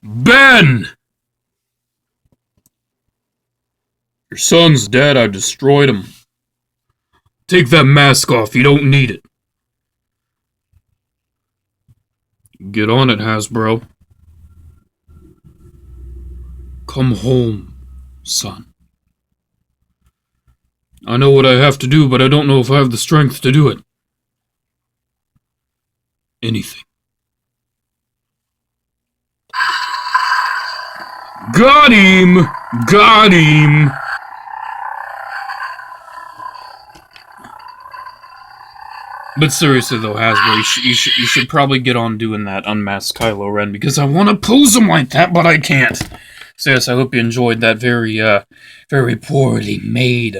Ben! Your son's dead, I destroyed him. Take that mask off, you don't need it. Get on it, Hasbro. Come home, son. I know what I have to do, but I don't know if I have the strength to do it. Anything. Got him! Got him! But seriously though, Hasbro, you should probably get on doing that unmasked Kylo Ren, because I want to pose him like that, but I can't. So yes, I hope you enjoyed that very poorly made,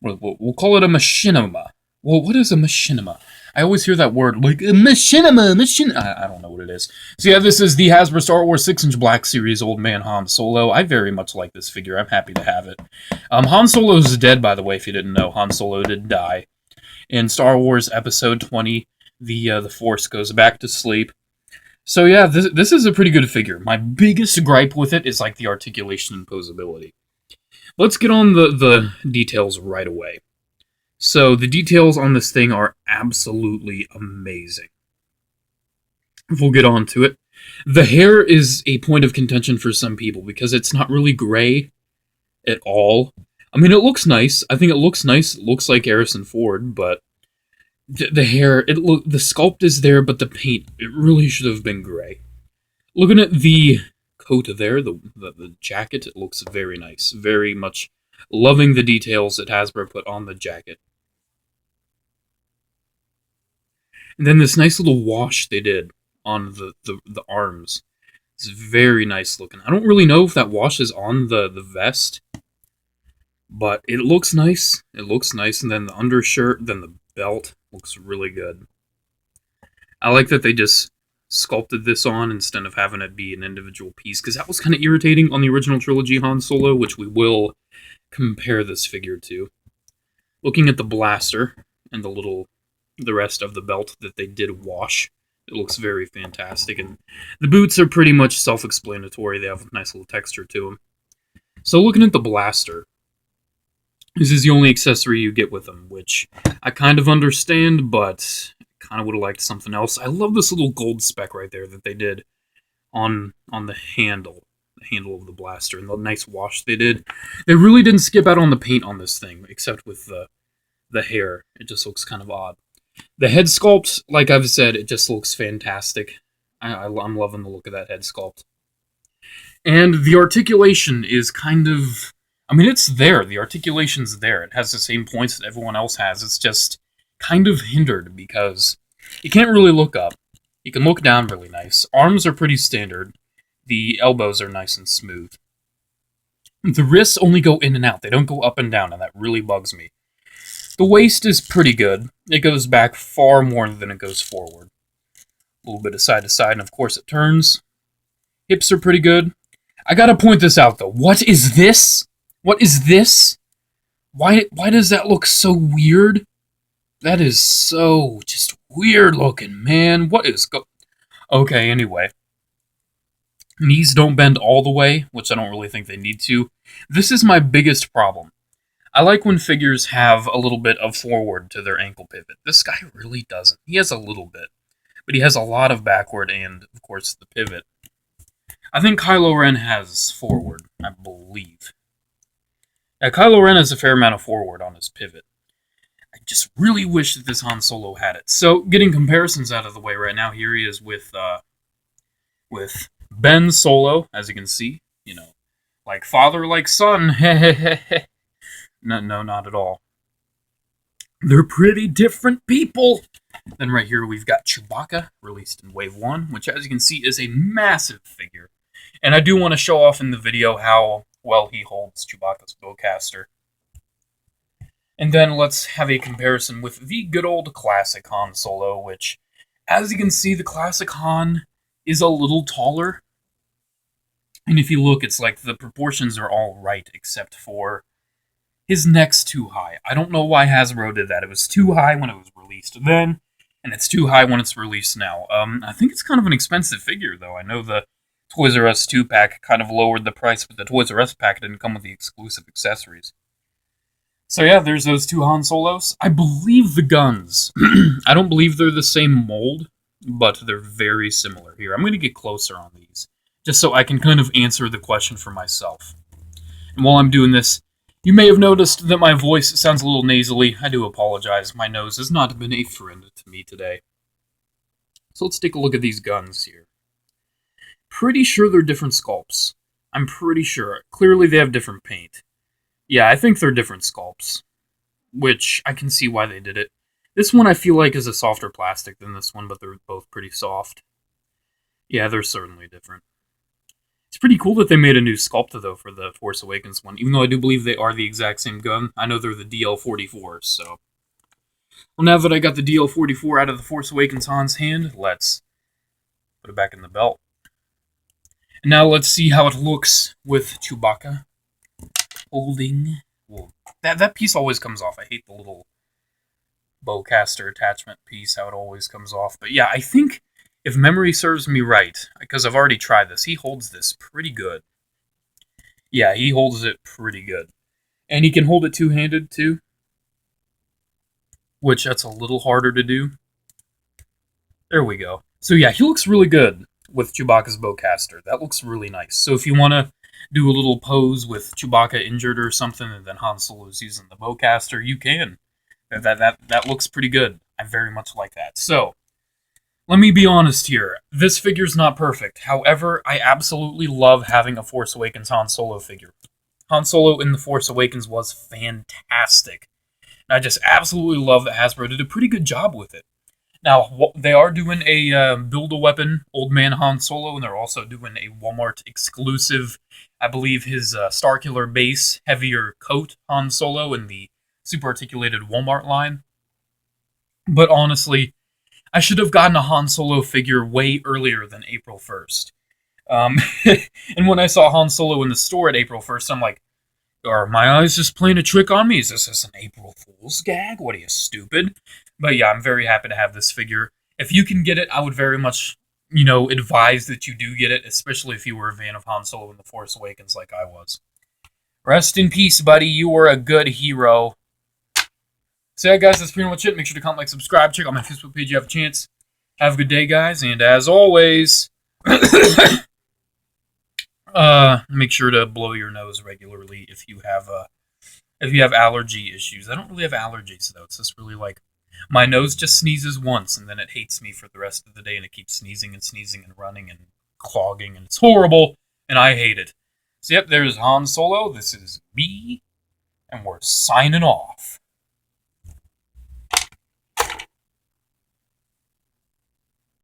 we'll call it a machinima. Well, what is a machinima? I always hear that word, like, machinima. I don't know what it is. So yeah, this is the Hasbro Star Wars 6-inch Black Series Old Man Han Solo. I very much like this figure. I'm happy to have it. Han Solo's dead, by the way, if you didn't know. Han Solo did die. In Star Wars Episode 20, the Force goes back to sleep. So yeah, this is a pretty good figure. My biggest gripe with it is like the articulation and posability. Let's get on the details right away. So the details on this thing are absolutely amazing. We'll get on to it. The hair is a point of contention for some people because it's not really gray at all. I mean, it looks nice. I think it looks nice. It looks like Harrison Ford, but the hair, the sculpt is there, but the paint, it really should have been gray. Looking at the coat there, the jacket, it looks very nice. Very much loving the details that Hasbro put on the jacket. And then this nice little wash they did on the arms. It's very nice looking. I don't really know if that wash is on the vest, but it looks nice. It looks nice. And then the undershirt, then the belt looks really good. I like that they just sculpted this on instead of having it be an individual piece, because that was kind of irritating on the original trilogy Han Solo, which we will compare this figure to. Looking at the blaster and the rest of the belt that they did wash, it looks very fantastic. And the boots are pretty much self-explanatory. They have a nice little texture to them. So looking at the blaster, this is the only accessory you get with them, which I kind of understand, but kind of would have liked something else. I love this little gold speck right there that they did on the handle of the blaster, and the nice wash they did. They really didn't skip out on the paint on this thing, except with the hair. It just looks kind of odd. The head sculpt, like I've said, it just looks fantastic. I'm loving the look of that head sculpt. And the articulation is kind of... I mean, it's there. The articulation's there. It has the same points that everyone else has. It's just kind of hindered because you can't really look up. You can look down really nice. Arms are pretty standard. The elbows are nice and smooth. The wrists only go in and out. They don't go up and down, and that really bugs me. The waist is pretty good. It goes back far more than it goes forward. A little bit of side to side, and of course it turns. Hips are pretty good. I gotta point this out, though. What is this? What is this? Why does that look so weird? That is so just weird looking, man. What is Okay, anyway. Knees don't bend all the way, which I don't really think they need to. This is my biggest problem. I like when figures have a little bit of forward to their ankle pivot. This guy really doesn't. He has a little bit, but he has a lot of backward and, of course, the pivot. I think Kylo Ren has forward, I believe. Now, Kylo Ren has a fair amount of forward on his pivot. I just really wish that this Han Solo had it. So, getting comparisons out of the way right now, here he is with Ben Solo, as you can see. You know, like father, like son. No, not at all. They're pretty different people. Then right here we've got Chewbacca, released in Wave 1, which as you can see is a massive figure. And I do want to show off in the video how well he holds Chewbacca's bowcaster. And then let's have a comparison with the good old classic Han Solo, which, as you can see, the classic Han is a little taller. And if you look, it's like the proportions are all right, except for his neck's too high. I don't know why Hasbro did that. It was too high when it was released then, and it's too high when it's released now. I think it's kind of an expensive figure, though. I know the Toys R Us 2-pack kind of lowered the price, but the Toys R Us pack didn't come with the exclusive accessories. So yeah, there's those two Han Solos. I believe the guns. I don't believe they're the same mold, but they're very similar. Here, I'm going to get closer on these, just so I can kind of answer the question for myself. And while I'm doing this, you may have noticed that my voice sounds a little nasally. I do apologize. My nose has not been a friend to me today. So let's take a look at these guns here. Pretty sure they're different sculpts. I'm pretty sure. Clearly they have different paint. Yeah, I think they're different sculpts, which I can see why they did it. This one I feel like is a softer plastic than this one, but they're both pretty soft. Yeah, they're certainly different. It's pretty cool that they made a new sculpt, though, for the Force Awakens one, even though I do believe they are the exact same gun. I know they're the DL-44s, so... Well, now that I got the DL-44 out of the Force Awakens Han's hand, let's put it back in the belt. And now let's see how it looks with Chewbacca holding... Well, that piece always comes off. I hate the little bowcaster attachment piece, how it always comes off. But yeah, I think... If memory serves me right, because I've already tried this, he holds this pretty good. Yeah, he holds it pretty good. And he can hold it two-handed, too. Which, that's a little harder to do. There we go. So yeah, he looks really good with Chewbacca's bowcaster. That looks really nice. So if you want to do a little pose with Chewbacca injured or something, and then Han Solo's using the bowcaster, you can. That looks pretty good. I very much like that. So... Let me be honest here. This figure's not perfect. However, I absolutely love having a Force Awakens Han Solo figure. Han Solo in The Force Awakens was fantastic. And I just absolutely love that Hasbro did a pretty good job with it. Now, they are doing a Build-A-Weapon Old Man Han Solo, and they're also doing a Walmart exclusive, I believe his Starkiller base, heavier coat Han Solo in the super articulated Walmart line. But honestly... I should have gotten a Han Solo figure way earlier than April 1st. And when I saw Han Solo in the store at April 1st, I'm like, are my eyes just playing a trick on me? Is this an April Fool's gag? What are you, stupid? But yeah, I'm very happy to have this figure. If you can get it, I would very much, advise that you do get it, especially if you were a fan of Han Solo in The Force Awakens like I was. Rest in peace, buddy. You were a good hero. So yeah, guys, that's pretty much it. Make sure to comment, like, subscribe. Check out my Facebook page if you have a chance. Have a good day, guys. And as always, make sure to blow your nose regularly if you have allergy issues. I don't really have allergies, though. It's just really like my nose just sneezes once, and then it hates me for the rest of the day, and it keeps sneezing and running and clogging, and it's horrible, and I hate it. So yep, there's Han Solo. This is me, and we're signing off.